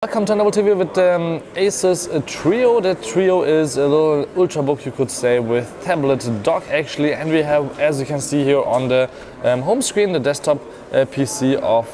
Welcome to another TV with Asus Trio. The Trio is a little ultrabook, you could say, with tablet dock actually, and we have, as you can see here on the home screen, the desktop PC of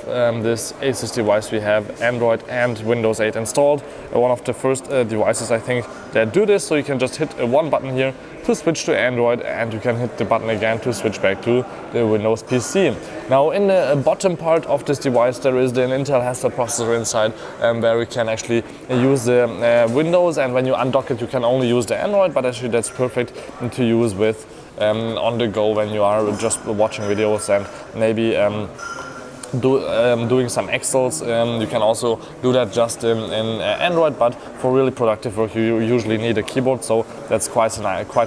this Asus device. We have Android and Windows 8 installed. One of the first devices, I think, that do this. So you can just hit one button here to switch to Android, and you can hit the button again to switch back to the Windows PC. Now in the bottom part of this device there is the Intel Hesper processor inside, where we can actually use the Windows, and when you undock it you can only use the Android, but actually that's perfect to use with on the go when you are just watching videos and maybe doing some Excels. You can also do that just in Android, but for really productive work you usually need a keyboard, so that's quite a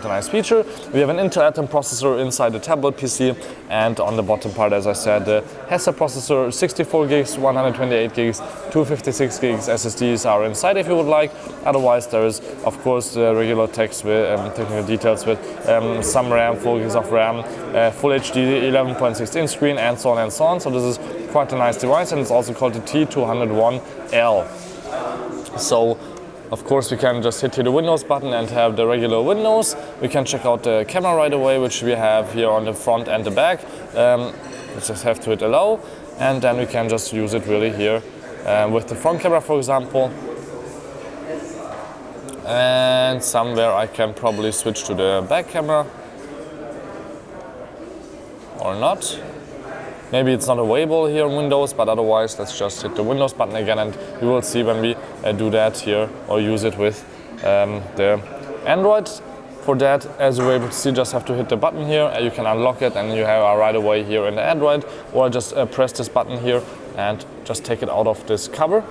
nice feature. We have an Intel Atom processor inside the tablet PC, and on the bottom part, as I said, the Hesper processor, 64 gigs, 128 gigs, 256 gigs SSDs are inside if you would like. Otherwise there is of course the regular text with technical details with some RAM, 4 gigs of RAM, full HD 11.6 inch screen, and so on and so on. So this is quite a nice device, and it's also called the T201L. So of course we can just hit here the Windows button and have the regular Windows. We can check out the camera right away, which we have here on the front and the back. We just have to hit allow, and then we can just use it really here with the front camera, for example. And somewhere I can probably switch to the back camera or not. Maybe it's not available here in Windows, but otherwise let's just hit the Windows button again, and you will see when we do that here or use it with the Android. For that, as you were able to see, just have to hit the button here. You can unlock it and you have right away here in the Android, or just press this button here and just take it out of this cover.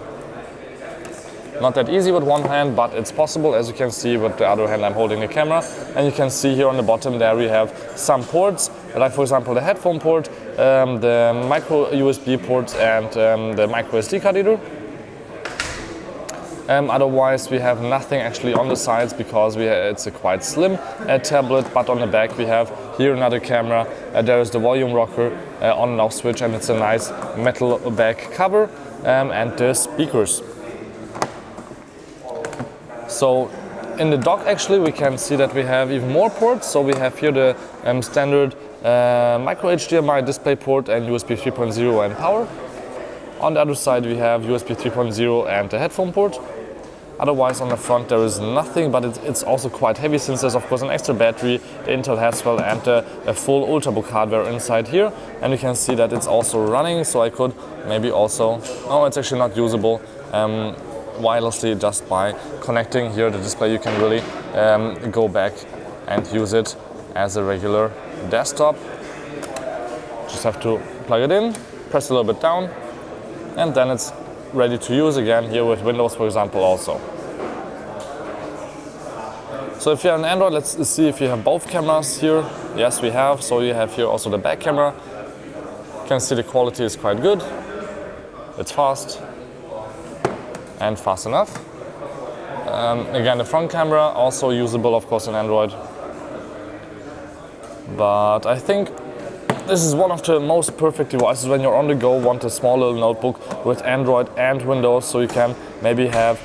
Not that easy with one hand, but it's possible. As you can see, with the other hand I'm holding the camera, and you can see here on the bottom there we have some ports, like for example the headphone port, the micro USB port, and the micro SD card reader. Otherwise we have nothing actually on the sides, because it's a quite slim tablet, but on the back we have here another camera, there is the volume rocker, on and off switch, and it's a nice metal back cover, and the speakers. So in the dock actually we can see that we have even more ports. So we have here the standard micro HDMI display port and USB 3.0 and power. On the other side we have USB 3.0 and the headphone port. Otherwise on the front there is nothing, but it's also quite heavy, since there's of course an extra battery, the Intel Hesper, and a full ultrabook hardware inside here. And you can see that it's also running, so I could maybe also, no, it's actually not usable wirelessly. Just by connecting here the display you can really go back and use it as a regular desktop. Just have to plug it in, press a little bit down, and then it's ready to use again here with Windows, for example, also. So if you have an Android, let's see if you have both cameras here. Yes, we have. So you have here also the back camera. You can see the quality is quite good. It's fast and fast enough. Again, the front camera also usable, of course, in Android. But I think this is one of the most perfect devices when you're on the go, want a small little notebook with Android and Windows, so you can maybe have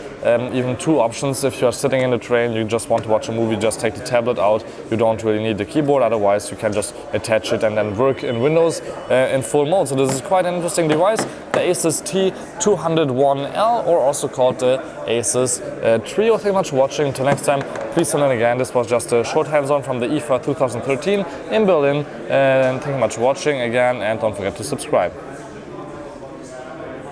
even two options. If you're sitting in the train, you just want to watch a movie, just take the tablet out. You don't really need the keyboard, otherwise you can just attach it and then work in Windows in full mode. So this is quite an interesting device, the Asus T201L, or also called the Asus Trio. Thank you much for watching. Until next time, please tune in again. This was just a short hands-on from the IFA 2013 in Berlin. And thank you much for watching again, and don't forget to subscribe.